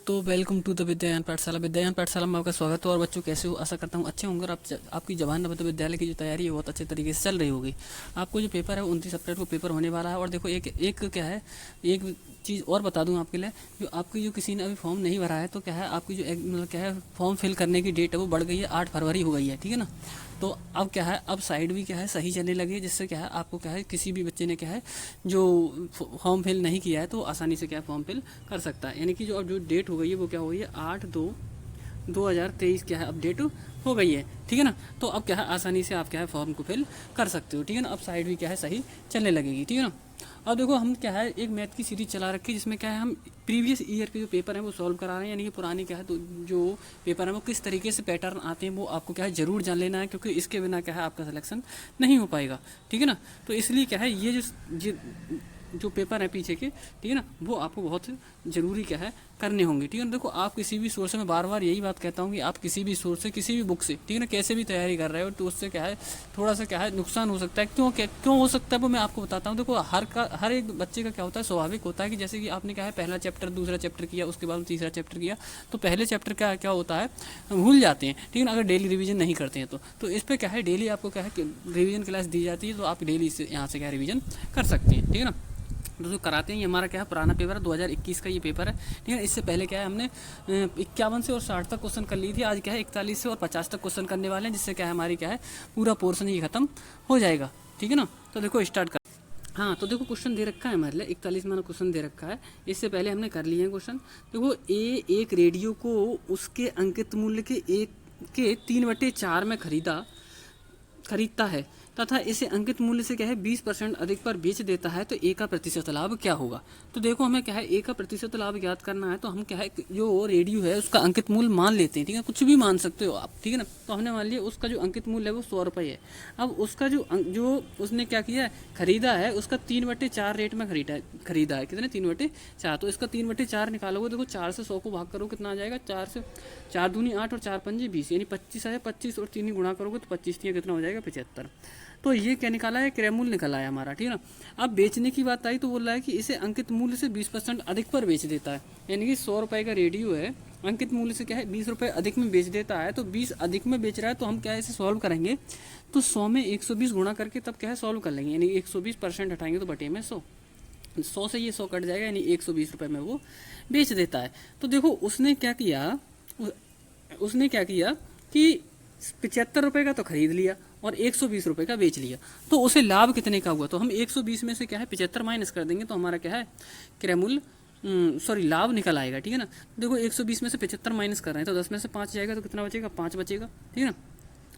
तो welcome to the विद्यायन पाठशाला। विद्यायन पाठशाला में आपका स्वागत है। और बच्चों कैसे हो? आशा करता हूँ अच्छे होंगे और आपकी जवाहर नवोदय विद्यालय की जो तैयारी है बहुत अच्छे तरीके से चल रही होगी। आपको जो पेपर है 29 अप्रैल को पेपर होने वाला है। और देखो एक एक क्या है, एक चीज़ और बता दूं आपके लिए, जो आपकी जो किसी ने अभी फॉर्म नहीं भरा है तो क्या है, आपकी जो मतलब क्या है फॉर्म फिल करने की डेट है वो बढ़ गई है, 8 फरवरी हो गई है, ठीक है ना। तो अब क्या है, अब साइड भी क्या है सही चलने लगी है, जिससे क्या है आपको क्या है किसी भी बच्चे ने क्या है जो फॉर्म फिल नहीं किया है तो आसानी से क्या है फॉर्म फिल कर सकता है। यानी कि जो अब जो डेट हो गई है वो क्या हो गई है, 8/2/2023 क्या है अपडेट हो गई है, ठीक है ना। तो अब क्या है आसानी से आप क्या है फॉर्म को फिल कर सकते हो, ठीक है ना। अब साइड भी क्या है सही चलने लगेगी, ठीक है ना। अब देखो हम क्या है एक मैथ की सीरीज चला रखी है, जिसमें क्या है हम प्रीवियस ईयर के जो पेपर हैं वो सॉल्व करा रहे हैं। यानी कि पुरानी क्या है तो जो पेपर है वो किस तरीके से पैटर्न आते हैं वो आपको क्या है जरूर जान लेना है, क्योंकि इसके बिना क्या है आपका सिलेक्शन नहीं हो पाएगा, ठीक है ना। तो इसलिए क्या है ये जो पेपर है पीछे के, ठीक है ना, वो आपको बहुत ज़रूरी क्या है करने होंगे, ठीक है ना। देखो आप किसी भी सोर्स में बार बार यही बात कहता हूँ कि आप किसी भी सोर्स से किसी भी बुक से, ठीक है ना, कैसे भी तैयारी कर रहे हो तो उससे क्या है थोड़ा सा क्या है नुकसान हो सकता है। क्यों हो सकता है वो मैं आपको बताता हूँ। देखो हर एक बच्चे का क्या होता है, स्वाभाविक होता है कि जैसे कि आपने क्या है पहला चैप्टर दूसरा चैप्टर किया, उसके बाद तीसरा चैप्टर किया, तो पहले चैप्टर का क्या होता है भूल जाते हैं, ठीक है ना, अगर डेली रिवीजन नहीं करते हैं तो इस पर क्या है डेली आपको क्या है रिवीजन क्लास दी जाती है, तो आप डेली इससे यहाँ से क्या रिवीजन कर सकते हैं, ठीक है ना। तो जो कराते हैं ये हमारा क्या है पुराना पेपर है, 2021 का ये पेपर है, ठीक है। इससे पहले क्या है हमने 51 से और 60 तक क्वेश्चन कर ली थी। आज क्या है 41 से और 50 तक क्वेश्चन करने वाले हैं, जिससे क्या है हमारी क्या है पूरा पोर्शन ही खत्म हो जाएगा, ठीक है ना। तो देखो स्टार्ट कर। हाँ तो देखो क्वेश्चन दे रखा है हमारे लिए 41 मैंने क्वेश्चन दे रखा है। इससे पहले हमने कर लिए हैं क्वेश्चन। देखो एक रेडियो को उसके अंकित मूल्य के 3/4 में खरीदता है तथा इसे अंकित मूल्य से क्या है 20% अधिक पर बेच देता है, तो ए का प्रतिशत लाभ क्या होगा। तो देखो हमें क्या है ए का प्रतिशत लाभ ज्ञात करना है, तो हम क्या है जो रेडियो है उसका अंकित मूल्य मान लेते हैं, ठीक है, कुछ भी मान सकते हो आप, ठीक है ना। तो हमने मान लिया उसका जो अंकित मूल्य है वो 100 रुपये है। अब उसका जो उसने क्या किया है खरीदा है, उसका 3/4 रेट में खरीदा है कितने 3/4। तो इसका 3/4 निकालोगे, देखो 4 से 100 को भाग करो कितना आ जाएगा, 4 दूनी 8 और 4 पंजे 20, यानी 25 है। 25 और 3 ही गुणा करोगे तो 25 कितना हो जाएगा 75। तो ये क्या निकाला है, क्रय मूल्य निकाला है हमारा, ठीक है ना। अब बेचने की बात आई तो बोल रहा है कि इसे अंकित मूल्य से 20% अधिक पर बेच देता है। यानी कि 100 रुपये का रेडियो है, अंकित मूल्य से क्या है 20 रुपये अधिक में बेच देता है, तो 20 अधिक में बेच रहा है, तो हम क्या है इसे सॉल्व करेंगे तो 100 में 120 गुणा करके तब क्या है सॉल्व कर लेंगे। यानी 120% हटाएंगे तो बटे में 100 से ये 100 कट जाएगा, यानी 120 रुपये में वो बेच देता है। तो देखो उसने क्या किया कि 75 रुपये का तो खरीद लिया और 120 रुपये का बेच लिया, तो उसे लाभ कितने का हुआ। तो हम 120 में से क्या है 75 माइनस कर देंगे, तो हमारा क्या है क्रय मूल्य लाभ निकल आएगा, ठीक है ना। देखो 120 में से 75 माइनस कर रहे हैं तो 10 में से 5 जाएगा, तो कितना बचेगा 5 बचेगा, ठीक है ना।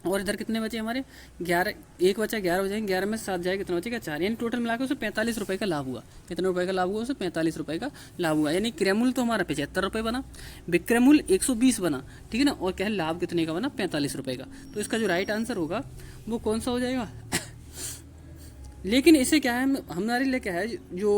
और इधर कितने बचे हमारे 11, एक बचा 11 हो जाएंगे, 11 में 7 जाएगा कितना बचेगा 4, यानी टोटल मिलाकर उसे 45 रुपये का लाभ हुआ। कितने रुपये का लाभ हुआ उसे 45 रुपये का लाभ हुआ, यानी क्रय मूल्य तो हमारा 75 रुपये बना, विक्रय मूल्य 120 बना, ठीक है ना। और क्या है लाभ कितने का बना 45 रुपये का। तो इसका जो राइट आंसर होगा वो कौन सा हो जाएगा लेकिन इसे क्या है हमारे लिए क्या है जो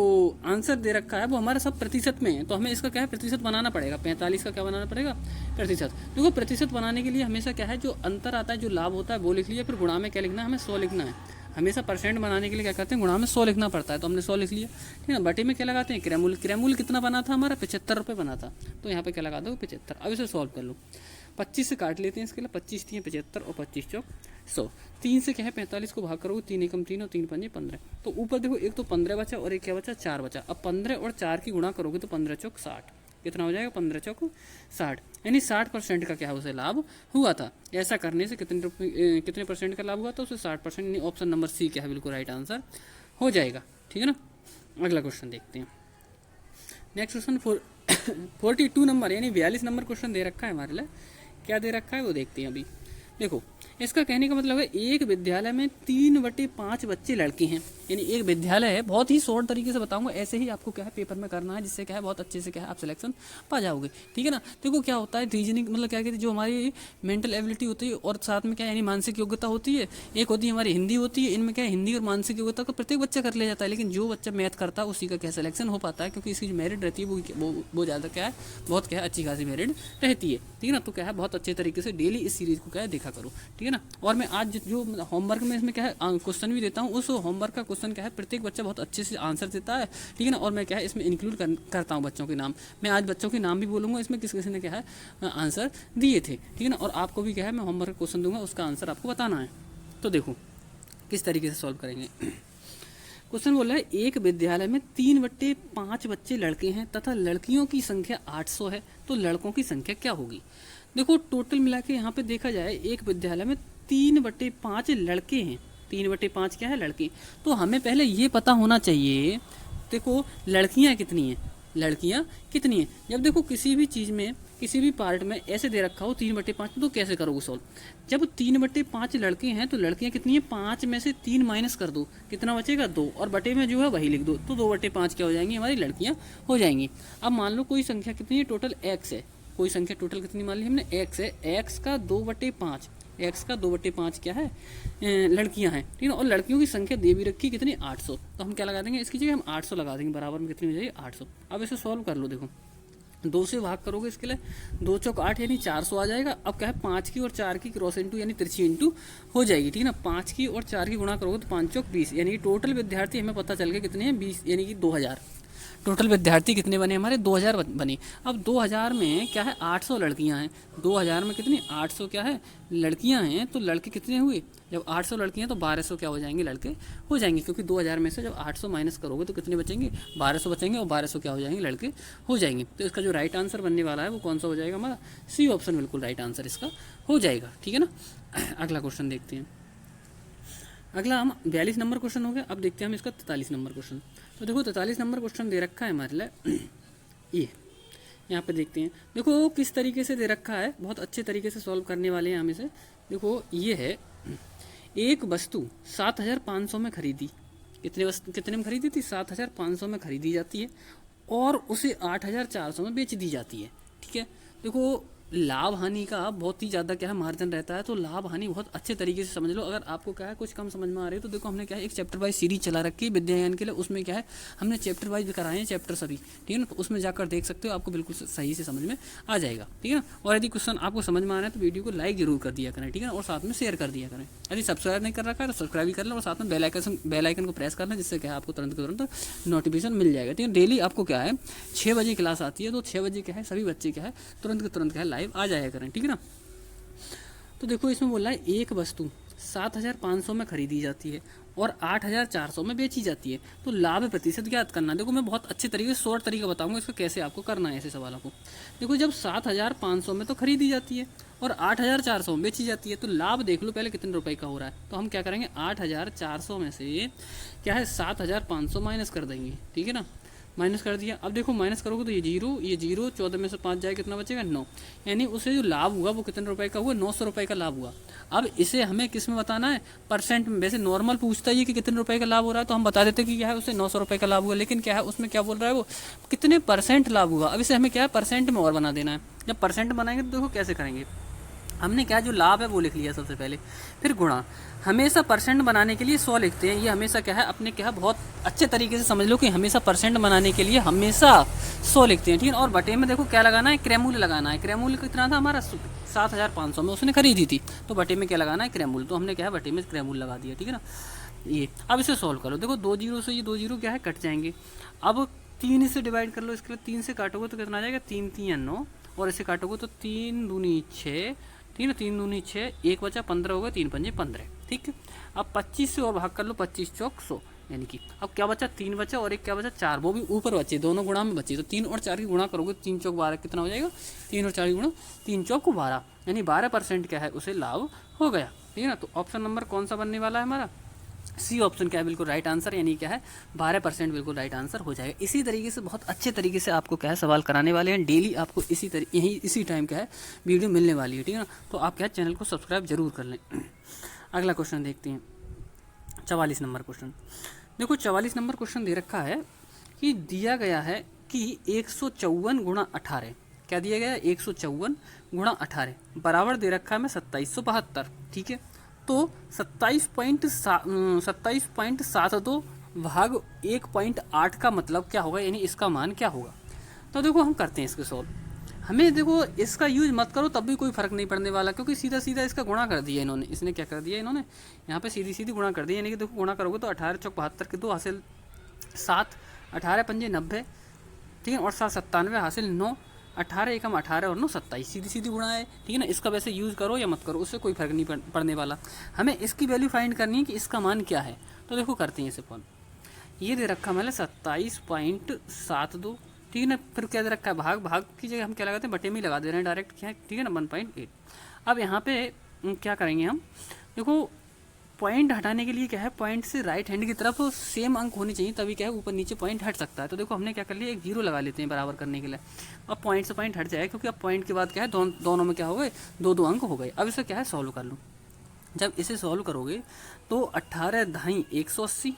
आंसर दे रखा है वो हमारा सब प्रतिशत में है, तो हमें इसका क्या है प्रतिशत बनाना पड़ेगा। 45 का क्या बनाना पड़ेगा प्रतिशत। देखो प्रतिशत बनाने के लिए हमेशा क्या है जो अंतर आता है जो लाभ होता है वो लिख लिया, फिर गुणा में क्या लिखना है हमें 100 लिखना है। हमेशा परसेंट बनाने के लिए क्या करते हैं गुणा में 100 लिखना पड़ता है, तो हमने 100 लिख लिया, ठीक है ना। बटे में क्या लगाते हैं क्रय मूल्य कितना बना था हमारा 75 रुपये बना था, तो यहाँ पे क्या लगा दो 75। अब इसे सॉल्व कर लो, 25 से काट लेते हैं इसके लिए, 25 3 75 और 25 चौक 100। 3 से क्या है 45 को भाग करोगे, 3 एकम 3 और 3 पंजे 15। तो ऊपर देखो एक तो 15 बचा और एक क्या बचा 4 बचा। अब 15 और 4 की गुणा करोगे तो 15 चौक 60, कितना हो जाएगा 15 चौक 60, यानी 60% का क्या है उसे लाभ हुआ था। ऐसा करने से कितने परसेंट का लाभ हुआ था उसे 60%, यानी ऑप्शन नंबर सी क्या है बिल्कुल राइट आंसर हो जाएगा, ठीक है ना। अगला क्वेश्चन देखते हैं। नेक्स्ट क्वेश्चन 42 नंबर यानी 42 नंबर क्वेश्चन दे रखा है हमारे लिए। क्या दे रखा है वो देखते हैं अभी। देखो इसका कहने का मतलब है एक विद्यालय में 3/5 बच्चे लड़के हैं, यानी एक विद्यालय है। बहुत ही शॉर्ट तरीके से बताऊंगा, ऐसे ही आपको क्या है पेपर में करना है, जिससे क्या है बहुत अच्छे से क्या है आप सिलेक्शन पा जाओगे, ठीक है ना। देखो क्या होता है रीजनिंग मतलब क्या कहते हैं जो हमारी मेंटल एबिलिटी होती है और साथ में क्या यानी मानसिक योग्यता होती है, एक होती है हमारी हिंदी होती है। इनमें क्या है हिंदी और मानसिक योग्यता को प्रत्येक बच्चा कर ले जाता है, लेकिन जो बच्चा मैथ करता है उसी का क्या सिलेक्शन हो पाता है, क्योंकि इसकी जो मेरिट रहती है वो ज़्यादा क्या है बहुत क्या है अच्छी खासी मेरिट रहती है, ठीक है ना। तो क्या है बहुत अच्छे तरीके से डेली इस सीरीज़ को क्या है देखा करो, ठीक है। ठीक है ना। और मैं आज जो होमवर्क में इसमें क्या है क्वेश्चन भी देता हूँ, उस होमवर्क का क्वेश्चन क्या है प्रत्येक बच्चा बहुत अच्छे से आंसर देता है, ठीक है ना। और मैं क्या है इसमें इंक्लूड करता हूँ बच्चों के नाम। मैं आज बच्चों के नाम भी बोलूँगा इसमें किस किसी ने क्या है आंसर दिए थे, ठीक है ना। और आपको भी क्या है मैं होमवर्क का क्वेश्चन दूंगा, उसका आंसर आपको बताना है। तो देखो किस तरीके से सॉल्व करेंगे। क्वेश्चन बोल रहा है एक विद्यालय में 3/5 बच्चे लड़के हैं तथा लड़कियों की संख्या 800 है, तो लड़कों की संख्या क्या होगी। देखो टोटल मिला के यहाँ पे देखा जाए एक विद्यालय में 3/5 लड़के हैं, 3/5 क्या है लड़के। तो हमें पहले ये पता होना चाहिए देखो लड़कियाँ कितनी हैं, लड़कियाँ कितनी हैं। जब देखो किसी भी चीज़ में किसी भी पार्ट में ऐसे दे रखा हो 3/5, तो कैसे करोगे सॉल्व। जब 3/5 लड़के हैं तो लड़कियां कितनी है, 5 में से 3 माइनस कर दो, कितना बचेगा 2, और बटे में जो है वही लिख दो, तो 2/5 क्या हो जाएंगी हमारी लड़कियां हो जाएंगी। अब मान लो कोई संख्या कितनी है टोटल x है, कोई संख्या टोटल कितनी मान ली हमने x है, x का 2/5, x का 2/5 क्या है लड़कियां हैं, ठीक है। और लड़कियों की संख्या दे भी रखी कितनी 800, तो हम क्या लगा देंगे इसकी जगह हम 800 लगा देंगे, बराबर में कितनी हो जाएगी 800। अब इसे सॉल्व कर लो, देखो 2 से भाग करोगे इसके लिए 2 चौक 8 यानी 400 आ जाएगा। अब क्या है 5 की और 4 की क्रॉस इंटू यानी तिरछी इंटू हो जाएगी, ठीक है ना। 5 की और 4 की गुणा करोगे तो 5 चौक 20, यानी टोटल विद्यार्थी हमें पता चल गया कितने हैं 20, यानी कि 2000। टोटल विद्यार्थी कितने बने हमारे 2000 बने। अब 2000 में क्या है 800 लड़कियां हैं, 2000 में कितनी 800 क्या है लड़कियां हैं, तो लड़के कितने हुए, जब 800 लड़कियां तो 1200 क्या हो जाएंगे लड़के हो जाएंगे, क्योंकि 2000 में से जब 800 माइनस करोगे तो कितने बचेंगे 1200 बचेंगे, और 1200 क्या हो जाएंगे लड़के हो जाएंगे। तो इसका जो राइट आंसर बनने वाला है वो कौन सा हो जाएगा हमारा सी ऑप्शन, बिल्कुल राइट आंसर इसका हो जाएगा, ठीक है ना। अगला क्वेश्चन देखते हैं। अगला हम 42 नंबर क्वेश्चन हो गया। अब देखते हैं हम इसका 43 नंबर क्वेश्चन। तो देखो 43 नंबर क्वेश्चन दे रखा है हमारे लिए ये यहाँ पे देखते हैं। देखो किस तरीके से दे रखा है, बहुत अच्छे तरीके से सॉल्व करने वाले हैं हम इसे। देखो ये है एक वस्तु 7500 में खरीदी, कितने में खरीदी थी 7500 में खरीदी जाती है और उसे 8400 में बेच दी जाती है, ठीक है। देखो लाभ हानि का बहुत ही ज़्यादा क्या है मार्जिन रहता है, तो लाभ हानि बहुत अच्छे तरीके से समझ लो। अगर आपको क्या है कुछ कम समझ में आ रही है तो देखो हमने क्या है एक चैप्टर वाइज सीरीज चला रखी है विद्यायन के लिए, उसमें क्या है हमने चैप्टर वाइज कराए हैं चैप्टर सभी, ठीक है ना। तो उसमें जाकर देख सकते हो, आपको बिल्कुल सही से समझ में आ जाएगा, ठीक है ना। और यदि क्वेश्चन आपको समझ में आ रहा है तो वीडियो को लाइक जरूर कर दिया करें, ठीक है ना, और साथ में शेयर कर दिया करें। यदि सब्सक्राइब नहीं कर रखा है तो सब्सक्राइब भी कर लें और साथ में बेल आइकन को प्रेस करना, जिससे क्या है आपको तुरंत नोटिफिकेशन मिल जाएगा, ठीक है। डेली आपको क्या है 6 बजे क्लास आती है, तो 6 बजे क्या है सभी बच्चे क्या है तुरंत क्या है लाइव आ जाया करें, ठीक है ना। तो देखो इसमें बोला है एक वस्तु 7500 में खरीदी जाती है और 8400 में बेची जाती है, तो लाभ प्रतिशत ज्ञात करना। देखो मैं बहुत अच्छे तरीके से शॉर्ट तरीका बताऊंगा इसको कैसे आपको करना है ऐसे सवालों को। देखो जब 7500 में तो खरीदी जाती है और 8400 में बेची जाती है, तो लाभ देख लो पहले कितने रुपए का हो रहा है। तो हम क्या करेंगे 8400 में से क्या है 7500 माइनस कर देंगे, ठीक है ना, माइनस कर दिया। अब देखो माइनस करोगे तो ये जीरो 14 में से 5 जाए कितना बचेगा 9, यानी उसे जो लाभ हुआ वो कितने रुपए का हुआ 900 रुपए का लाभ हुआ। अब इसे हमें किस में बताना है परसेंट में। वैसे नॉर्मल पूछता है कि कितने रुपए का लाभ हो रहा है तो हम बता देते कि क्या है उसे 900 रुपए का लाभ हुआ, लेकिन क्या है उसमें क्या बोल रहा है वो कितने परसेंट लाभ हुआ। अब इसे हमें क्या है परसेंट में और बना देना है। जब परसेंट बनाएंगे तो देखो कैसे करेंगे, हमने क्या जो लाभ है वो लिख लिया सबसे पहले, फिर गुणा। हमेशा परसेंट बनाने के लिए 100 लिखते हैं, ये हमेशा क्या है अपने क्या है बहुत अच्छे तरीके से समझ लो कि हमेशा परसेंट बनाने के लिए हमेशा 100 लिखते हैं, ठीक है। और बटे में देखो क्या लगाना है क्रयमूल्य लगाना है। क्रयमूल्य कितना था हमारा 7500 में उसने खरीदी थी, तो बटे में क्या लगाना है क्रयमूल्य, तो हमने क्या है बटे में क्रयमूल्य लगा दिया, ठीक है ना। ये अब इसे सॉल्व करो। देखो 2 जीरो से ये 2 जीरो क्या है कट जाएंगे। अब 3 से डिवाइड कर लो, इसके लिए 3 से काटोगे तो कितना आ जाएगा 3 3 9, और इसे काटोगे तो 3 दूनी 6, ठीक है, 3 दूनी 6, 1 बचा 15 हो गया, 3 पंजे 15, ठीक है। अब 25 से और भाग कर लो, 25 चौक 100, यानी कि अब क्या बचा 3 बचा और एक क्या बचा 4, वो भी ऊपर बचे, दोनों गुणा में बचे। तो 3 और 4 की गुणा करोगे 3 चौक 12 कितना हो जाएगा 3 और 4 की गुणा 3 चौक 12, यानी 12% क्या है उसे लाभ हो गया, ठीक है ना। तो ऑप्शन नंबर कौन सा बनने वाला है हमारा सी ऑप्शन क्या है बिल्कुल राइट आंसर, यानी क्या है 12% बिल्कुल राइट आंसर हो जाएगा। इसी तरीके से बहुत अच्छे तरीके से आपको क्या है सवाल कराने वाले हैं डेली, आपको इसी टाइम क्या है वीडियो मिलने वाली है, ठीक है ना। तो आप क्या है चैनल को सब्सक्राइब जरूर कर लें। अगला क्वेश्चन देखते हैं 44 नंबर क्वेश्चन। देखो 44 नंबर क्वेश्चन दे रखा है कि दिया गया है कि 154 गुणा 18, क्या दिया गया है 154 गुणा 18 बराबर दे रखा है मैं 2772, ठीक है। तो 27.72 भाग 1.8 का मतलब क्या होगा, यानी इसका मान क्या होगा। तो देखो हम करते हैं इसके सॉल्व। हमें देखो इसका यूज मत करो तब भी कोई फर्क नहीं पड़ने वाला, क्योंकि सीधा सीधा इसका गुणा कर दिया इन्होंने। इसने क्या कर दिया, इन्होंने यहाँ पे सीधी सीधी गुणा कर दिया, यानी कि देखो गुणा करोगे तो 18 चौक 72 के 2 हासिल 7, 18 पंजे 90, ठीक है, और 7 97 हासिल 9, 18 एकम 18 और 9 27, सीधी सीधी गुणा है, ठीक है ना। इसका वैसे यूज़ करो या मत करो, उससे कोई फर्क नहीं पड़ने वाला। हमें इसकी वैल्यू फाइंड करनी है कि इसका मान क्या है। तो देखो करते हैं इसे फोन। ये दे रखा मैंने 27.72, ठीक है ना। फिर क्या दे रखा है, भाग, भाग की जगह हम क्या लगाते हैं, बटे में लगा दे रहे हैं डायरेक्ट, क्या है, ठीक है ना, 1.8। अब यहाँ पे क्या करेंगे हम, देखो पॉइंट हटाने के लिए क्या है, पॉइंट से राइट हैंड की तरफ सेम अंक होनी चाहिए, तभी क्या है ऊपर नीचे पॉइंट हट सकता है। तो देखो हमने क्या कर लिया, एक जीरो लगा लेते हैं बराबर करने के लिए। अब पॉइंट से पॉइंट हट जाए, क्योंकि अब पॉइंट के बाद क्या है, दोनों में क्या हो गए, दो दो अंक हो गए। अब इसे क्या है, सॉल्व कर लो। जब इसे सॉल्व करोगे तो 18 दहाई 180,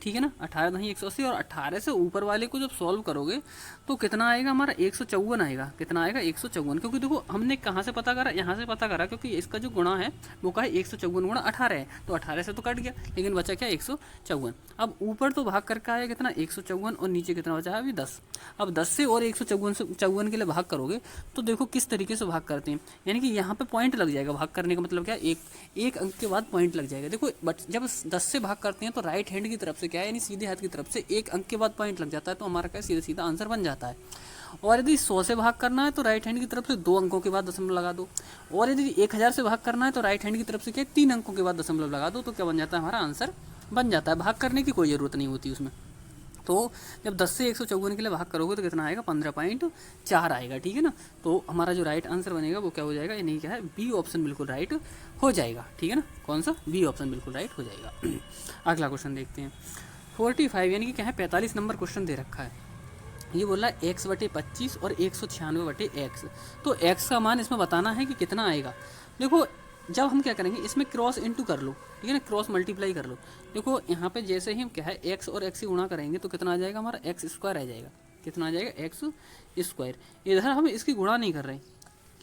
ठीक है ना, 18 दहाई 180, और 18 से ऊपर वाले को जब सॉल्व करोगे तो कितना आएगा हमारा, 154 आएगा। कितना आएगा, 154, क्योंकि देखो हमने कहाँ से पता करा, यहाँ से पता करा, क्योंकि इसका जो गुणा है वो का है 154 गुणा 18 है, तो 18 से तो कट गया, लेकिन बचा क्या, 154। अब ऊपर तो भाग करके आया कितना, 154, और नीचे कितना बचा है अभी 10। अब 10 से और 154 के लिए भाग करोगे तो देखो किस तरीके से भाग करते हैं, यानी कि यहाँ पे पॉइंट लग जाएगा। भाग करने का मतलब क्या है, एक अंक के बाद पॉइंट लग जाएगा। देखो बट जब 10 से भाग करते हैं तो राइट हैंड की तरफ से क्या है, यानी सीधे हाथ की तरफ से एक अंक के बाद पॉइंट लग जाता है, तो हमारा क्या सीधा सीधा आंसर बन जाता है। और यदि 100 से भाग करना है तो राइट हैंड की तरफ से 2 अंकों के बाद दशमलव लगा दो, और यदि 1000 से भाग करना है तो राइट हैंड की तरफ से क्या 3 अंकों के बाद दशमलव लगा दो, तो क्या बन जाता है, हमारा आंसर बन जाता है। भाग करने की कोई ज़रूरत नहीं होती उसमें। तो जब 10 से 154 के लिए भाग करोगे तो कितना आएगा, 15.4 आएगा, ठीक है ना। तो हमारा जो राइट आंसर बनेगा वो क्या हो जाएगा, यानी क्या है, बी ऑप्शन बिल्कुल राइट हो जाएगा, ठीक है ना। कौन सा, बी ऑप्शन बिल्कुल राइट हो जाएगा। अगला क्वेश्चन देखते हैं। 45 यानी कि क्या है, 45 नंबर क्वेश्चन दे रखा है। ये बोला x/25 और 196/x। तो x का मान इसमें बताना है कि कितना आएगा। देखो जब हम क्या करेंगे, इसमें क्रॉस इनटू कर लो, ठीक है ना, क्रॉस मल्टीप्लाई कर लो। देखो यहाँ पे जैसे ही हम क्या है, x और x से गुणा करेंगे तो कितना आ जाएगा, हमारा x स्क्वायर आ जाएगा। कितना आ जाएगा, x स्क्वायर। इधर हम इसकी गुणा नहीं कर रहे,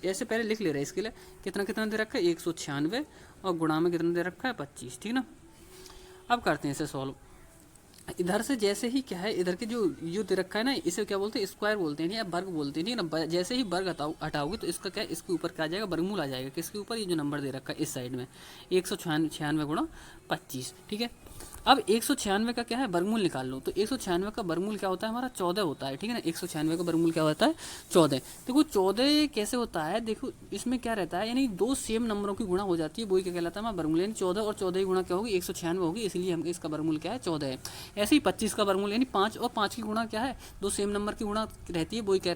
ऐसे पहले लिख ले रहे हैं। इसके लिए कितना कितना दे रखा है, 196, और गुणा में कितना दे रखा है, 25, ठीक है ना। अब करते हैं इसे सॉल्व। इधर से जैसे ही क्या है, इधर के जो दे रखा है ना, इसे क्या बोलते हैं, स्क्वायर बोलते हैं या वर्ग बोलते हैं, ठीक है ना। जैसे ही वर्ग हटाओगे तो इसका क्या है, इसके ऊपर क्या आ जाएगा, वर्गमूल आ जाएगा। किसके ऊपर, ये जो नंबर दे रखा है इस साइड में, 196 गुणा 25, ठीक है। अब 196 का क्या है, वर्गमूल निकाल लो। तो 196 का वर्गमूल क्या होता है, हमारा 14 होता है, ठीक है ना। 196 का वर्गमूल क्या होता है, 14। देखो 14 कैसे होता है, देखो इसमें क्या रहता है, यानी दो सेम नंबरों की गुणा हो जाती है, वही क्या कहलाता है, हमारा वर्गमूल। यानी 14 और 14 की गुणा क्या होगी, 196 होगी, इसलिए हम इसका वर्गमूल क्या है, 14 है। ऐसे ही 25 का वर्गमूल, यानी 5 और 5 की गुणा क्या है, दो सेम नंबर की गुणा रहती है, वही क्या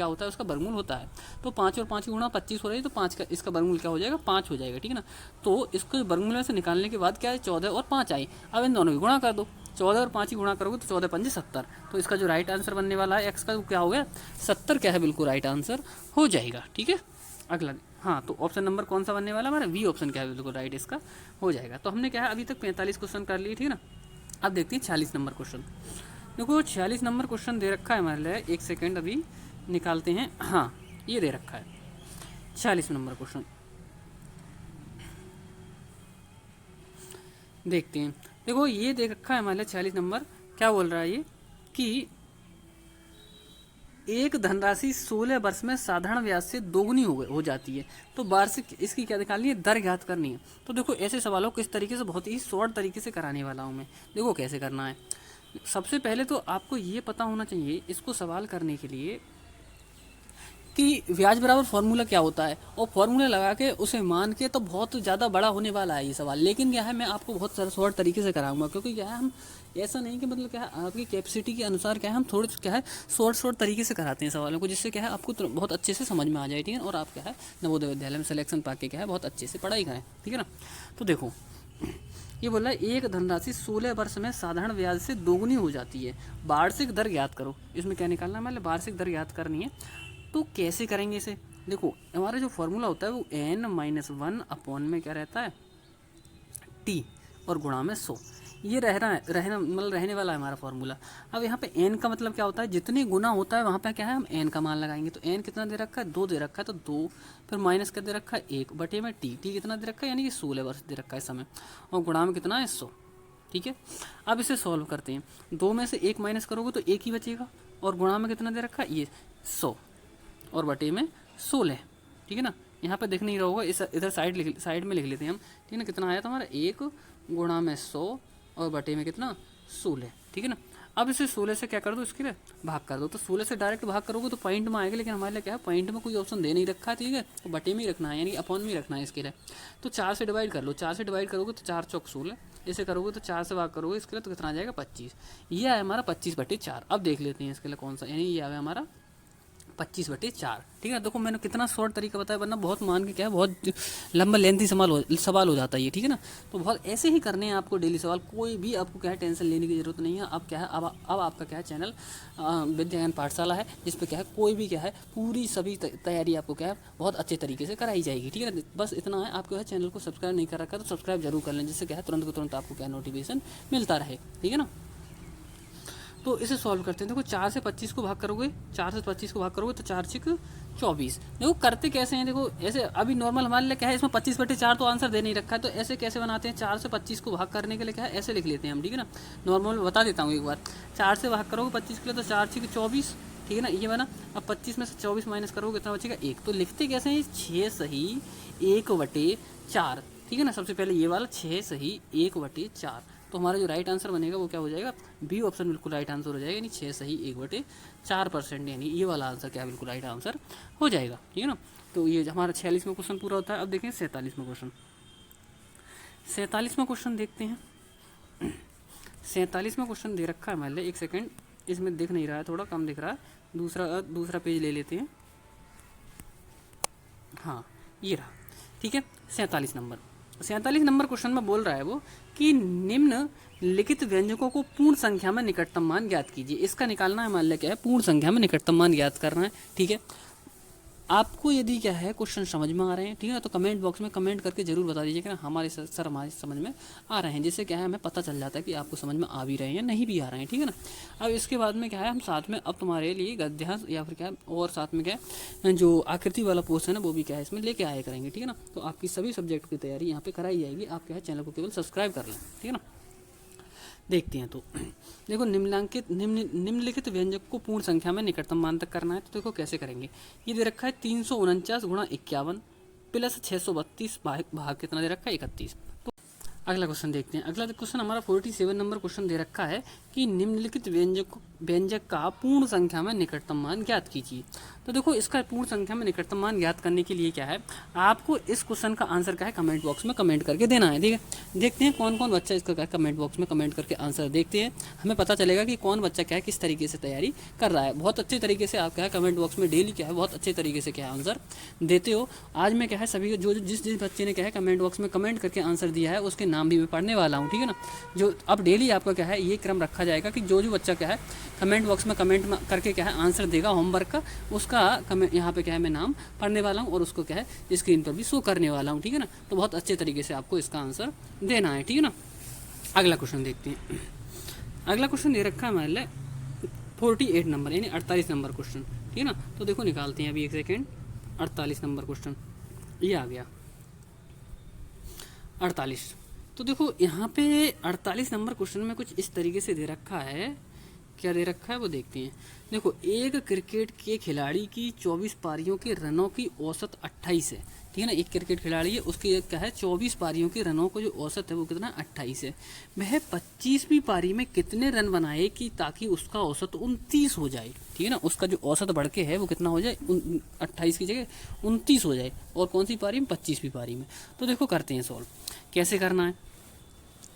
होता है, उसका वर्गमूल होता है। तो 5 और 5 की गुणा 25 हो रही है, तो 5 का इसका वर्गमूल क्या हो जाएगा, 5 हो जाएगा, ठीक है ना। तो इसको वर्गमूल में से निकालने के बाद क्या है, 14 और 5 आई। अब इन दोनों की गुणा कर दो, 14 और 5 की गुणा करोगे तो 14 पंजे 70। तो इसका जो राइट आंसर बनने वाला है एक्स का, वो क्या हो गया, 70 क्या है, बिल्कुल राइट आंसर हो जाएगा, ठीक है। अगला, हाँ, तो ऑप्शन नंबर कौन सा बनने वाला हमारा, वी ऑप्शन क्या है, बिल्कुल राइट इसका हो जाएगा। तो हमने क्या है, अभी तक 45 क्वेश्चन कर लिए, ठीक है ना। अब देखते हैं 46 नंबर क्वेश्चन। देखो 46 नंबर क्वेश्चन दे रखा है हमारे लिए, एक सेकेंड अभी निकालते हैं। हाँ, ये दे रखा है 46 नंबर क्वेश्चन, देखते हैं। देखो ये देख रखा है हमारे 46 नंबर, क्या बोल रहा है ये, कि एक धनराशि 16 वर्ष में साधारण ब्याज से दोगुनी हो जाती है, तो वार्षिक इसकी क्या निकालनी है, दर ज्ञात करनी है। तो देखो ऐसे सवालों को किस तरीके से, बहुत ही शॉर्ट तरीके से कराने वाला हूँ मैं। देखो कैसे करना है, सबसे पहले तो आपको ये पता होना चाहिए इसको सवाल करने के लिए कि ब्याज बराबर फार्मूला क्या होता है, और फार्मूला लगा के उसे मान के, तो बहुत ज़्यादा बड़ा होने वाला है ये सवाल। लेकिन क्या है, मैं आपको बहुत सारा शॉर्ट तरीके से कराऊंगा, क्योंकि क्या है, हम ऐसा नहीं कि मतलब क्या है, आपकी कैपेसिटी के अनुसार क्या है, हम थोड़े क्या है शॉर्ट तरीके से कराते हैं सवालों को, जिससे क्या है आपको बहुत अच्छे से समझ में आ जाए, ठीक है। और आप क्या है नवोदय विद्यालय में सिलेक्शन पा के क्या है बहुत अच्छे से पढ़ाई करें, ठीक है ना। तो देखो ये बोला एक धनराशि 16 वर्ष में साधारण ब्याज से दोगुनी हो जाती है, वार्षिक दर ज्ञात करो। इसमें क्या निकालना है, मतलब वार्षिक दर ज्ञात करनी है। तो कैसे करेंगे इसे, देखो हमारा जो फॉर्मूला होता है वो n-1 अपॉन में क्या रहता है, t, और गुणा में 100। ये रहने वाला है हमारा फॉर्मूला। अब यहाँ पे n का मतलब क्या होता है, जितने गुना होता है वहाँ पे क्या है, हम n का मान लगाएंगे। तो n कितना दे रखा है, 2 दे रखा है, तो 2, फिर माइनस क्या दे रखा है, 1 बटे में t कितना दे रखा है, यानी कि 16 वर्ष दे रखा है समय, और गुणा में कितना है, 100, ठीक है। अब इसे सॉल्व करते हैं, 2 में से 1 माइनस करोगे तो 1 ही बचेगा, और गुणा में कितना दे रखा है, ये 100, और बटे में 16, ठीक है ना। यहाँ पे देख नहीं रहा होगा, इस इधर साइड में लिख लेते हैं हम, ठीक है ना। कितना आया था हमारा 1 गुणा में 100 और बटे में कितना 16, ठीक है ना। अब इसे 16 से क्या कर दो, इसके लिए भाग कर दो। तो 16 से डायरेक्ट भाग करोगे तो पॉइंट में आएगा, लेकिन हमारे लिए क्या है, पॉइंट में कोई ऑप्शन दे नहीं रखा है, ठीक है। तो बटे में ही रखना है, यानी अपॉन में ही रखना है इसके लिए। तो 4 से डिवाइड कर लो, 4 से डिवाइड करोगे तो 4 चौक 16, इसे करोगे तो 4 से भाग करोगे इसके लिए तो कितना आ जाएगा 25। ये आया हमारा 25/4। अब देख लेते हैं इसके लिए कौन सा, यानी ये आया हमारा 25/4, ठीक है। देखो मैंने कितना शॉर्ट तरीका बताया, वरना बहुत मान के क्या है, बहुत लंबा लेंथी सवाल हो जाता है ये, ठीक है ना। तो बहुत ऐसे ही करने हैं आपको डेली सवाल, कोई भी आपको क्या है टेंशन लेने की जरूरत नहीं है। अब क्या है, अब आपका क्या है चैनल विद्याज्ञान पाठशाला है, जिस पे क्या है कोई भी क्या है पूरी सभी तैयारी आपको क्या है बहुत अच्छे तरीके से कराई जाएगी, ठीक है ना। बस इतना है, आपको है चैनल को सब्सक्राइब नहीं कर रखा तो सब्सक्राइब जरूर कर लें, जिससे क्या है तुरंत को तुरंत आपको क्या नोटिफिकेशन मिलता रहे, ठीक है ना। तो इसे सॉल्व करते हैं। देखो 4 से 25 को भाग करोगे, 4 से 25 को भाग करोगे तो 4 6 24। देखो करते कैसे हैं, देखो ऐसे अभी नॉर्मल हमारे लिए क्या है, इसमें 25/4 तो आंसर दे नहीं रखा है, तो ऐसे कैसे बनाते हैं। 4 से 25 को भाग करने के लिए क्या है ऐसे लिख लेते हैं हम, ठीक है ना। नॉर्मल बता देता हूँ एक बार, 4 से भाग करोगे 25 के लिए तो 4 6 24, ठीक है ना, ये बना। अब 25 में से 24 माइनस करोगे कितना बचेगा 1। तो लिखते कैसे हैं, 6 सही 1/4, ठीक है ना। सबसे पहले ये वाला 6 सही 1/4, तो हमारा जो राइट आंसर बनेगा वो क्या हो जाएगा, बी ऑप्शन बिल्कुल राइट आंसर हो जाएगा, यानी 6 सही 1/4%, यानी ये वाला आंसर क्या बिल्कुल राइट आंसर हो जाएगा, ठीक है ना। तो ये हमारा 46वां क्वेश्चन पूरा होता है। अब देखें 47वां क्वेश्चन। 47वां क्वेश्चन देखते हैं। 47वां क्वेश्चन दे रखा है मान लिया, एक सेकेंड इसमें दिख नहीं रहा है, थोड़ा कम दिख रहा है, दूसरा पेज ले लेते हैं। हाँ ये रहा, ठीक है। 47 नंबर क्वेश्चन में बोल रहा है वो कि निम्न लिखित व्यंजकों को पूर्ण संख्या में निकटतम मान ज्ञात कीजिए। इसका निकालना है, मान लिया क्या है पूर्ण संख्या में निकटतम मान ज्ञात करना है, ठीक है। आपको यदि क्या है क्वेश्चन समझ में आ रहे हैं, ठीक है ना, तो कमेंट बॉक्स में कमेंट करके जरूर बता दीजिए कि हमारे सर हमारे समझ में आ रहे हैं, जिससे क्या है हमें पता चल जाता है कि आपको समझ में आ भी रहे हैं या नहीं भी आ रहे हैं, ठीक है ना। अब इसके बाद में क्या है, हम साथ में अब तुम्हारे लिए गद्यांश या फिर क्या है और साथ में क्या है जो आकृति वाला पोर्शन है वो भी क्या है इसमें लेके आया करेंगे, ठीक है ना। तो आपकी सभी सब्जेक्ट की तैयारी यहाँ पे कराई जाएगी। आप क्या है चैनल को केवल सब्सक्राइब कर लें, ठीक है ना। देखते हैं तो देखो निम्नलिखित व्यंजक को पूर्ण संख्या में निकटतम मान तक करना है। तो देखो कैसे करेंगे, ये दे रखा है 349 गुणा 51 प्लस 632 भाग कितना दे रखा है 31। तो अगला क्वेश्चन देखते हैं। अगला क्वेश्चन हमारा 47 नंबर क्वेश्चन दे रखा है कि निम्नलिखित व्यंजक का पूर्ण संख्या में निकटतम मान ज्ञात कीजिए। तो देखो इसका पूर्ण संख्या में निकटतम मान ज्ञात करने के लिए क्या है, आपको इस क्वेश्चन का आंसर क्या है कमेंट बॉक्स में कमेंट करके देना है, ठीक है। देखते हैं कौन कौन बच्चा इसका क्या कमेंट बॉक्स में कमेंट करके आंसर देखते हैं, हमें पता चलेगा कि कौन बच्चा क्या है किस तरीके से तैयारी कर रहा है। बहुत अच्छे तरीके से आप क्या है कमेंट बॉक्स में डेली क्या है बहुत अच्छे तरीके से क्या है आंसर देते हो। आज मैं क्या है सभी जो जिस बच्चे ने क्या है कमेंट बॉक्स में कमेंट करके आंसर दिया है उसके नाम भी मैं पढ़ने वाला हूँ, ठीक है ना। जो अब डेली आपका क्या है ये क्रम रखा जाएगा कि जो बच्चा क्या है कमेंट बॉक्स में कमेंट करके क्या है आंसर देगा होमवर्क का, उसका कमेंट यहाँ पे क्या है मैं नाम पढ़ने वाला हूँ और उसको क्या है स्क्रीन पर भी शो करने वाला हूँ, ठीक है ना। तो बहुत अच्छे तरीके से आपको इसका आंसर देना है, ठीक है ना। अगला क्वेश्चन देखते हैं। अगला क्वेश्चन दे रखा है हमारे लिए 48 नंबर यानी 48 नंबर क्वेश्चन, ठीक है ना। तो देखो निकालते हैं अभी एक सेकेंड। 48 नंबर क्वेश्चन ये आ गया 48। तो देखो यहाँ पे 48 नंबर क्वेश्चन में कुछ इस तरीके से दे रखा है, क्या दे रखा है वो देखते हैं। देखो एक क्रिकेट के खिलाड़ी की 24 पारियों के रनों की औसत 28 है, ठीक है ना। एक क्रिकेट खिलाड़ी है उसकी क्या है 24 पारियों के रनों को जो औसत है वो कितना 28 है। वह 25वीं पारी में कितने रन बनाए कि ताकि उसका औसत 29 हो जाए, ठीक है ना। उसका जो औसत बढ़ के है वो कितना हो जाए 28 की जगह 29 हो जाए, और कौन सी पारी में 25वीं पारी में। तो देखो करते हैं सॉल्व, कैसे करना है।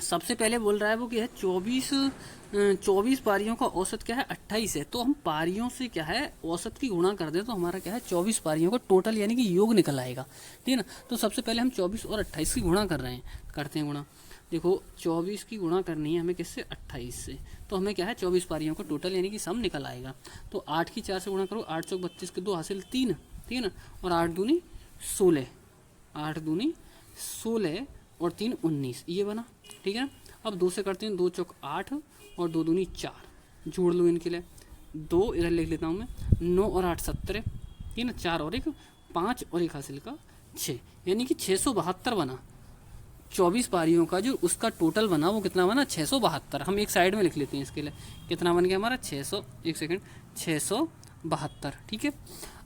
सबसे पहले बोल रहा है वो कि है 24 पारियों का औसत क्या है 28 है, तो हम पारियों से क्या है औसत की गुणा कर दें तो हमारा क्या है 24 पारियों का टोटल यानी कि योग निकल आएगा, ठीक है ना। तो सबसे पहले हम 24 और 28 की गुणा कर रहे हैं, करते हैं गुणा। देखो 24 की गुणा करनी है हमें किससे 28 से, तो हमें क्या है 24 पारियों का टोटल यानी कि सम निकल आएगा। तो 8 की 4 से गुणा करो, 8 चौक 32 के 2 हासिल 3, ठीक है ना, और 8 दूनी 16, 8 दूनी 16 और 3 19 ये बना, ठीक है। अब 2 से करते हैं, 2 चौक 8 और 2 दूनी 4, जोड़ लो इनके लिए 2, इधर लिख लेता हूँ मैं 9 और 8 17, ठीक है ना, 4 और 1 5 और 1 हासिल का 6, यानी कि 672 बना। 24 पारियों का जो उसका टोटल बना वो कितना बना 672। हम एक साइड में लिख लेते हैं इसके लिए कितना बन गया हमारा 600, एक सेकेंड 672, ठीक है।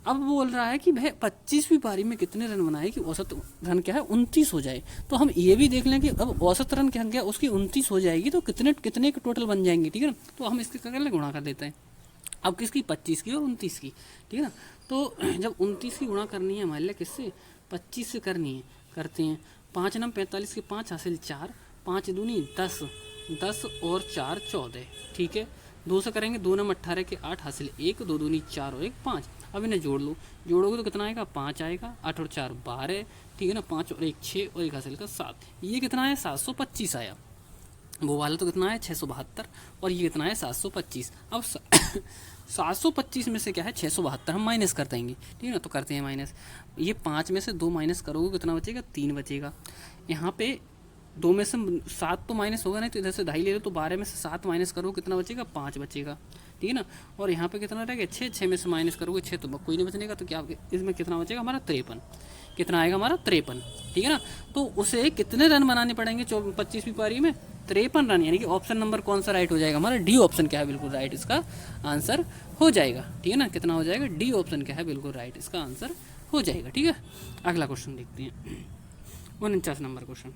अब वो बोल रहा है कि भाई 25वीं पारी में कितने रन बनाए कि औसत रन क्या है 29 हो जाए। तो हम ये भी देख लें कि अब औसत रन क्या क्या उसकी 29 हो जाएगी तो कितने कितने के टोटल बन जाएंगे, ठीक है ना। तो हम इसके क्या कर लें, गुणा कर देते हैं। अब किसकी, 25 की और 29 की, ठीक है ना। तो जब 29 की गुणा करनी है हमारे लिए किससे, 25 से करनी है, करते हैं। 5 नम 45 के 5 हासिल 4, 5 दूनी 10, 10 और 4 14, ठीक है। 2 से करेंगे, 2 नम 18 के 8 हासिल 1, 2 दूनी 4 और 1 5। अब इन्हें जोड़ लो, जोड़ोगे तो कितना आएगा, 5 आएगा, 8 और 4 12, ठीक है ना। 5 और 1 6 और 1 हासिल का 7, ये कितना है 725 आया। वो वाला तो कितना है 672 और ये कितना है 725। अब 725 में से क्या है 672 हम माइनस कर देंगे, ठीक है ना। तो करते हैं माइनस, ये 5 में से 2 माइनस करोगे कितना बचेगा, 3 बचेगा। यहाँ पे 2 में से 7 तो माइनस होगा नहीं, तो इधर से 2.5 ले लो, तो 12 में से 7 माइनस करोगे कितना बचेगा, 5 बचेगा, ठीक है ना। और यहाँ पे कितना रहेगा 6, 6 में से माइनस करोगे 6, तो कोई नहीं बचने का, तो क्या इसमें कितना बचेगा हमारा 53, कितना आएगा हमारा 53, ठीक है ना। तो उसे कितने रन बनाने पड़ेंगे 25वीं पारी में, 53 रन, यानी कि ऑप्शन नंबर कौन सा राइट हो जाएगा हमारा, डी ऑप्शन क्या है बिल्कुल राइट इसका आंसर हो जाएगा, ठीक है ना। कितना हो जाएगा, डी ऑप्शन क्या है बिल्कुल राइट इसका आंसर हो जाएगा, ठीक है। अगला क्वेश्चन देखते हैं, 49 नंबर क्वेश्चन।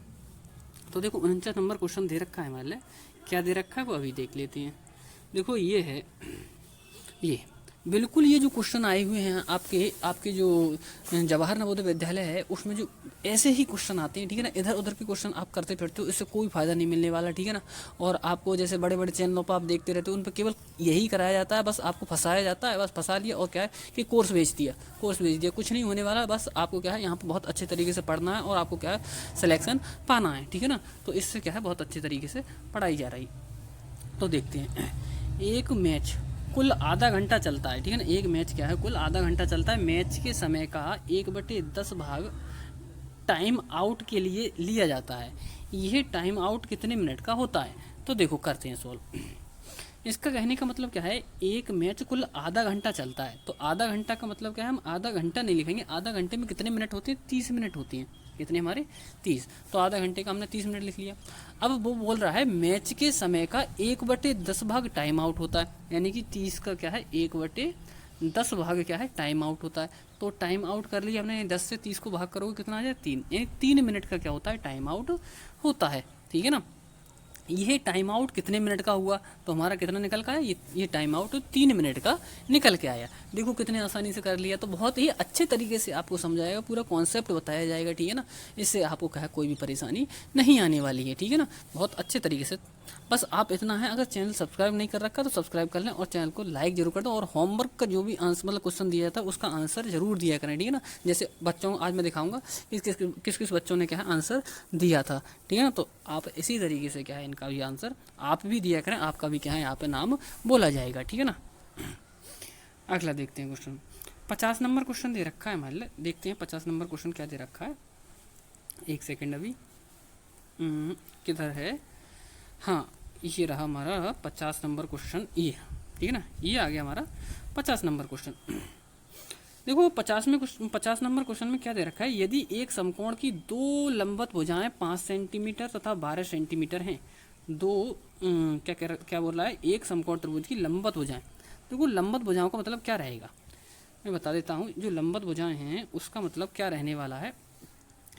तो देखो 49 नंबर क्वेश्चन दे रखा है हमारे लिए, क्या दे रखा है वो अभी देख लेते हैं। देखो ये है, ये बिल्कुल ये जो क्वेश्चन आए हुए हैं आपके जो जवाहर नवोदय विद्यालय है उसमें जो ऐसे ही क्वेश्चन आते हैं, ठीक है ना। इधर उधर के क्वेश्चन आप करते फिरते हो, इससे कोई फायदा नहीं मिलने वाला, ठीक है ना। और आपको जैसे बड़े बड़े चैनलों पर आप देखते रहते हो, उन पर केवल यही कराया जाता है, बस आपको फंसाया जाता है, बस फंसा लिया और क्या है कि कोर्स भेज दिया, कुछ नहीं होने वाला। बस आपको क्या है यहाँ पर बहुत अच्छे तरीके से पढ़ना है और आपको क्या है सिलेक्शन पाना है, ठीक है ना। तो इससे क्या है बहुत अच्छे तरीके से पढ़ाई जा रही। तो देखते हैं, एक मैच कुल आधा घंटा चलता है, ठीक है ना। एक मैच क्या है कुल आधा घंटा चलता है। मैच के समय का 1/10 भाग टाइम आउट के लिए लिया जाता है। यह टाइम आउट कितने मिनट का होता है। तो देखो करते हैं सॉल्व। इसका कहने का मतलब क्या है, एक मैच कुल आधा घंटा चलता है, तो आधा घंटा का मतलब क्या है, हम आधा घंटा नहीं लिखेंगे, आधा घंटे में कितने मिनट होते हैं, 30 मिनट होती हैं, कितने हमारे 30, तो आधा घंटे का हमने 30 मिनट लिख लिया। अब वो बोल रहा है मैच के समय का 1/10 भाग टाइम आउट होता है, यानी कि 30 का क्या है 1/10 भाग क्या है टाइम आउट होता है। तो टाइम आउट कर लिया हमने, 10 से 30 को भाग करोगे कितना आ जाए 3, यानी 3 मिनट का क्या होता है टाइम आउट होता है, ठीक है ना। यह टाइम आउट कितने मिनट का हुआ, तो हमारा कितना निकल का है, ये टाइम आउट 3 मिनट का निकल के आया। देखो कितने आसानी से कर लिया, तो बहुत ही अच्छे तरीके से आपको समझाएगा, पूरा कॉन्सेप्ट बताया जाएगा, ठीक है ना। इससे आपको क्या है कोई भी परेशानी नहीं आने वाली है, ठीक है ना, बहुत अच्छे तरीके से। बस आप इतना है, अगर चैनल सब्सक्राइब नहीं कर रखा तो सब्सक्राइब कर लें और चैनल को लाइक जरूर कर दो, और होमवर्क का जो भी आंसर मतलब क्वेश्चन दिया जाता है उसका आंसर जरूर दिया करें, ठीक है ना। जैसे बच्चों आज मैं दिखाऊंगा किस किस बच्चों ने क्या है आंसर दिया था, ठीक है ना। तो आप इसी तरीके से क्या है इनका भी आंसर आप भी दिया करें, आपका भी क्या है यहाँ पे नाम बोला जाएगा, ठीक है ना। अगला देखते हैं क्वेश्चन, 50 नंबर क्वेश्चन दे रखा है हमारे लिए, देखते हैं 50 नंबर क्वेश्चन क्या दे रखा है। एक सेकेंड, अभी किधर है, हाँ ये रहा हमारा 50 नंबर क्वेश्चन, ये ठीक है ना, ये आ गया हमारा 50 नंबर क्वेश्चन। देखो 50 नंबर क्वेश्चन में क्या दे रखा है, यदि एक समकोण की दो लंबवत भुजाएं 5 सेंटीमीटर तथा 12 सेंटीमीटर हैं, क्या बोल रहा है, एक समकोण त्रिभुज की लंबवत भुजाएं। देखो लंबवत भुजाओं का मतलब क्या रहेगा, मैं बता देता हूँ। जो लंबवत भुजाएं हैं उसका मतलब क्या रहने वाला है,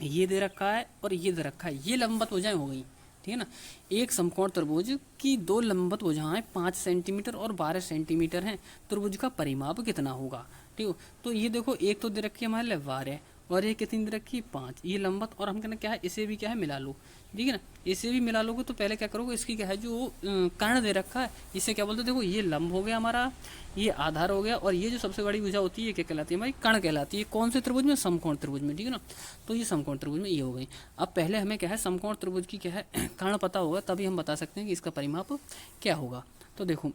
ये दे रखा है और ये दे रखा है, ये लंबवत भुजाएं हो गई, ठीक है ना। एक समकोण त्रिभुज की दो लंबवत भुजाएं 5 सेंटीमीटर और 12 सेंटीमीटर हैं, त्रिभुज का परिमाप कितना होगा, ठीक है। तो ये देखो एक तो दे रखी है हमारे लिए 12 और ये कितनी दे रखी है 5, ये लंबवत, और हम कहना क्या है इसे भी क्या है मिला लो, ठीक है ना। इसे भी मिला लोगे तो पहले क्या करोगे, इसकी क्या है जो कर्ण दे रखा है इसे क्या बोलते हैं, देखो ये लंब हो गया हमारा, ये आधार हो गया, और ये जो सबसे बड़ी भुजा होती है ये क्या कहलाती है हमारी, कर्ण कहलाती है। कौन से त्रिभुज में, समकोण त्रिभुज में, ठीक है ना। तो ये समकोण त्रिभुज में ये हो गई। अब पहले हमें क्या है समकोण त्रिभुज की क्या है कर्ण पता होगा, तभी हम बता सकते हैं कि इसका परिमाप क्या होगा। तो देखो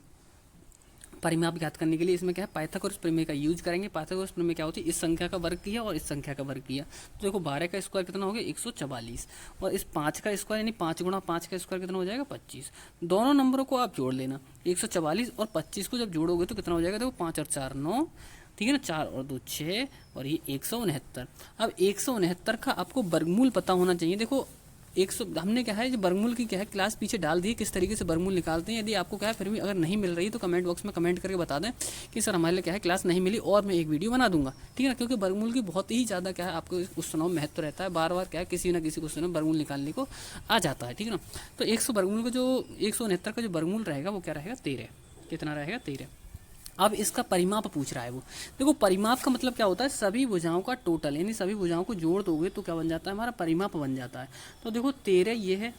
परिमाप ज्ञात करने के लिए इसमें क्या है पाइथागोरस प्रमेय का यूज करेंगे। पाइथागोरस प्रमेय क्या होती है, इस संख्या का वर्ग किया और इस संख्या का वर्ग किया, तो देखो 12 का स्क्वायर कितना हो गया 144, और इस 5 का स्क्वायर यानी 5 गुणा 5 का स्क्वायर कितना हो जाएगा 25। दोनों नंबरों को आप जोड़ लेना, 144 और 25 को जब जोड़ोगे तो कितना हो जाएगा, देखो 5 और 4 9, ठीक है ना, 4 और 2 6, और ये 169। अब 169 का आपको वर्गमूल पता होना चाहिए। देखो 100 हमने क्या है जो वर्गमूल की क्या है क्लास पीछे डाल दी, किस तरीके से वर्गमूल निकालते हैं। यदि आपको क्या है फिर भी अगर नहीं मिल रही तो कमेंट बॉक्स में कमेंट करके बता दें कि सर हमारे लिए क्या है क्लास नहीं मिली, और मैं एक वीडियो बना दूंगा, ठीक है। क्योंकि वर्गमूल की बहुत ही ज़्यादा क्या है आपको क्वेश्चनों में महत्व रहता है, बार बार क्या है किसी ना किसी क्वेश्चन में वर्गमूल निकालने को आ जाता है, ठीक है ना। तो 100 वर्गमूल का जो 169 का जो वर्गमूल रहेगा वो क्या रहेगा 13, कितना रहेगा 13। अब इसका परिमाप पूछ रहा है वो। देखो परिमाप का मतलब क्या होता है, सभी भुजाओं का टोटल, यानी सभी भुजाओं को जोड़ दोगे तो क्या बन जाता है हमारा परिमाप बन जाता है। तो देखो 13 ये है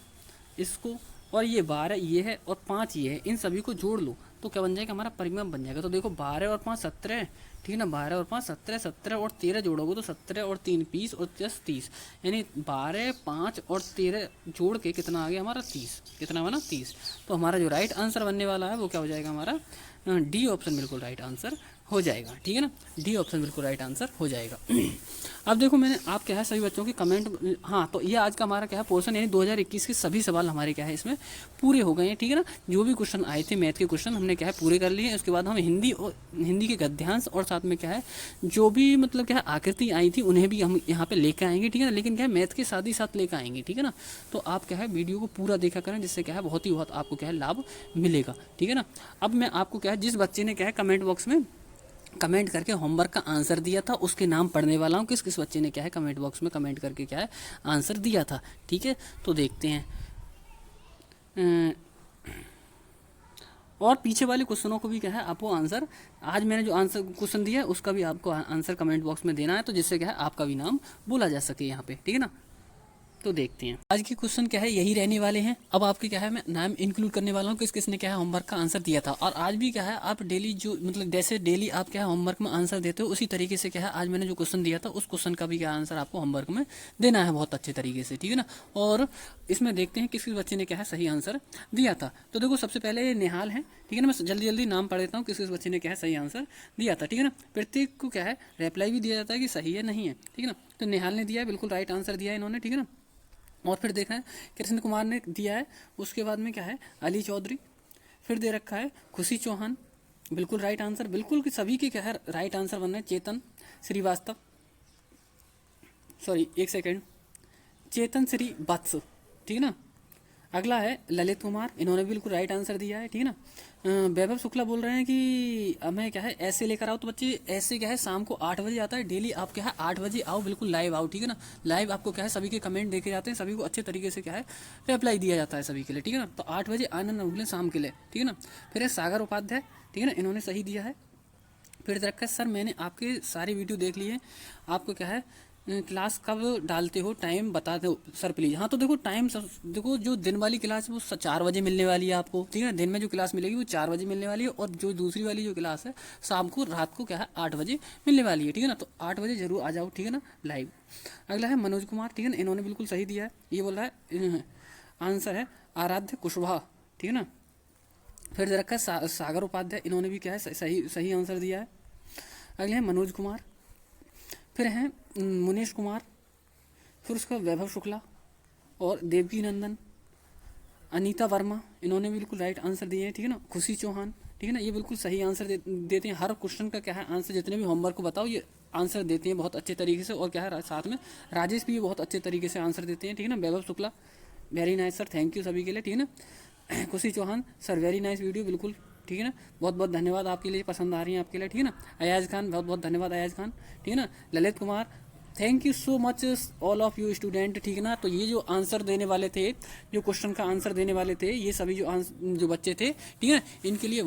इसको, और ये 12 ये है, और 5 ये है, इन सभी को जोड़ लो तो क्या बन जाएगा हमारा परिमाप बन जाएगा। तो देखो 12 और 5 17, ठीक है ना, 12 और 5 17, 17 और 13 जोड़ोगे तो 17 और 3 20 और 30, यानी 12 5 और 13 जोड़ के कितना आ गया हमारा 30, कितना बना 30। तो हमारा जो राइट आंसर बनने वाला है वो क्या हो जाएगा हमारा डी ऑप्शन बिल्कुल राइट आंसर हो जाएगा, ठीक है ना, डी ऑप्शन बिल्कुल राइट आंसर हो जाएगा। अब देखो मैंने आप क्या है सभी बच्चों के कमेंट, हाँ तो ये आज का हमारा क्या है पोर्शन, यानी 2021 के सभी सवाल हमारे क्या है इसमें पूरे हो गए हैं, ठीक है ना। जो भी क्वेश्चन आए थे मैथ के क्वेश्चन हमने क्या है पूरे कर लिए हैं। उसके बाद हम हिंदी के गद्यांश और साथ में क्या है जो भी मतलब क्या है आकृति आई थी उन्हें भी हम यहाँ पे लेकर आएंगे, ठीक है ना। लेकिन क्या है मैथ के साथ ही साथ लेकर आएंगे, ठीक है ना। तो आप क्या है वीडियो को पूरा देखा करें, जिससे क्या है बहुत आपको क्या है लाभ मिलेगा, ठीक है ना। अब मैं आपको क्या है जिस बच्चे ने क्या है कमेंट बॉक्स में कमेंट करके होमवर्क का आंसर दिया था उसके नाम पढ़ने वाला हूँ, किस किस बच्चे ने क्या है कमेंट बॉक्स में कमेंट करके क्या है आंसर दिया था, ठीक है। तो देखते हैं और पीछे वाले क्वेश्चनों को भी क्या है आपको आंसर, आज मैंने जो आंसर क्वेश्चन दिया है उसका भी आपको आंसर कमेंट बॉक्स में देना है, तो जिससे क्या है आपका भी नाम बोला जा सके यहाँ पे, ठीक है ना। तो देखते हैं आज के क्वेश्चन क्या है यही रहने वाले हैं। अब आपके क्या है मैं नाम इंक्लूड करने वाला हूँ किस किसने क्या है होमवर्क का आंसर दिया था। और आज भी क्या है आप डेली जो मतलब जैसे डेली आप क्या है होमवर्क में आंसर देते हो उसी तरीके से क्या है आज मैंने जो क्वेश्चन दिया था उस क्वेश्चन का भी क्या आंसर आपको होमवर्क में देना है बहुत अच्छे तरीके से, ठीक है ना। और इसमें देखते हैं किस किस बच्चे ने क्या है सही आंसर दिया था। तो देखो सबसे पहले ये निहाल है, ठीक है ना। मैं जल्दी जल्दी नाम पढ़ देता हूँ किस किस बच्चे ने क्या है सही आंसर दिया था, ठीक है ना। प्रत्येक को क्या है रिप्लाई भी दिया जाता है कि सही है नहीं है, ठीक है ना। तो निहाल ने दिया है बिल्कुल राइट आंसर दिया है इन्होंने, ठीक है ना। और फिर देखा है कृष्ण कुमार ने दिया है, उसके बाद में क्या है अली चौधरी, फिर दे रखा है खुशी चौहान बिल्कुल राइट आंसर, बिल्कुल कि सभी के क्या है राइट आंसर बन रहे हैं। चेतन श्रीवास्तव, सॉरी एक सेकेंड, चेतन श्रीवात्स, ठीक है ना। अगला है ललित कुमार, इन्होंने बिल्कुल राइट आंसर दिया है, ठीक है ना। वैभव शुक्ला बोल रहे हैं कि हमें क्या है ऐसे लेकर आओ, तो बच्चे ऐसे क्या है शाम को 8 बजे आता है, डेली आप क्या है 8 बजे आओ, बिल्कुल लाइव आओ, ठीक है ना। लाइव आपको क्या है सभी के कमेंट देखे जाते हैं, सभी को अच्छे तरीके से क्या है रिप्लाई दिया जाता है सभी के लिए, ठीक है ना। तो 8 बजे आना न भूलें शाम के लिए, ठीक है ना। फिर है सागर उपाध्याय, ठीक है ना, इन्होंने सही दिया है। फिर रखा है सर मैंने आपके सारी वीडियो देख ली है, आपको क्या है क्लास कब डालते हो टाइम बता दो सर प्लीज़। हाँ तो देखो टाइम देखो जो दिन वाली क्लास है वो 4 बजे मिलने वाली है आपको, ठीक है ना। दिन में जो क्लास मिलेगी वो 4 बजे मिलने वाली है, और जो दूसरी वाली जो क्लास है शाम को रात को क्या है 8 बजे मिलने वाली है, ठीक है ना। तो 8 बजे जरूर आ जाओ, ठीक है ना लाइव। अगला है मनोज कुमार, ठीक है ना, इन्होंने बिल्कुल सही दिया है, ये बोल रहा है आंसर है आराध्य कुशवाहा, ठीक है ना। फिर दे रखा है सागर उपाध्याय, इन्होंने भी क्या है सही आंसर दिया है। अगले हैं मनोज कुमार, फिर हैं मुनीश कुमार, फिर उसका वैभव शुक्ला और देवकी नंदन, अनीता वर्मा, इन्होंने बिल्कुल राइट आंसर दिए हैं, ठीक है ना। खुशी चौहान, ठीक है ना, ये बिल्कुल सही आंसर देते हैं। हर क्वेश्चन का क्या है आंसर, जितने भी होमवर्क को बताओ ये आंसर देते हैं बहुत अच्छे तरीके से। और क्या है साथ में राजेश भी बहुत अच्छे तरीके से आंसर देते हैं, ठीक है ना। Vaibhav Shukla very nice sir, thank you सभी के लिए, ठीक है ना। Khushi Chauhan sir very nice video, बिल्कुल ठीक है ना, बहुत बहुत धन्यवाद आपके लिए, पसंद आ रही है आपके लिए, ठीक है ना। अयाज खान बहुत बहुत धन्यवाद अयाज खान, ठीक है ना। Lalit Kumar thank you so much all of you student, ठीक है ना। तो ये जो आंसर देने वाले थे, जो क्वेश्चन का आंसर देने वाले थे, ये सभी जो बच्चे थे, ठीक है ना, इनके लिए